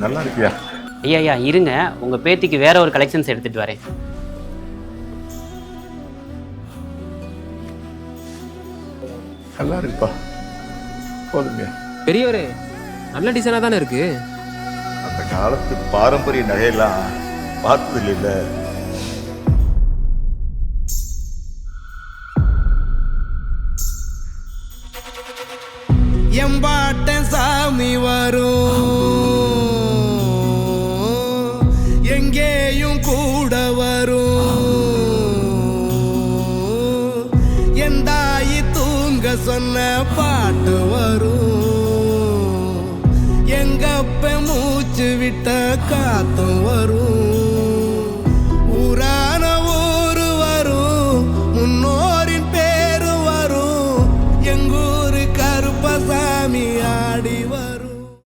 நல்லா இருக்கியா? ஐயா ஐயா இருங்க, உங்கள் பேத்திக்கு வேற ஒரு கலெக்ஷன்ஸ் எடுத்துகிட்டு வரேன். நல்லா இருக்குப்பா, போதுங்க. பெரியவரே, நல்ல டிசைனாக தானே இருக்கு. அந்த காலத்து பாரம்பரிய நகையெல்லாம் பார்த்தது இல்ல. எம்பாட்ட சாமி வரும், எங்கேயும் கூட வரும். என் தாயி தூங்க சொன்ன பாட்டு வரும், எங்கப்ப மூச்சு விட்ட காத்தும் வரும். ஊரான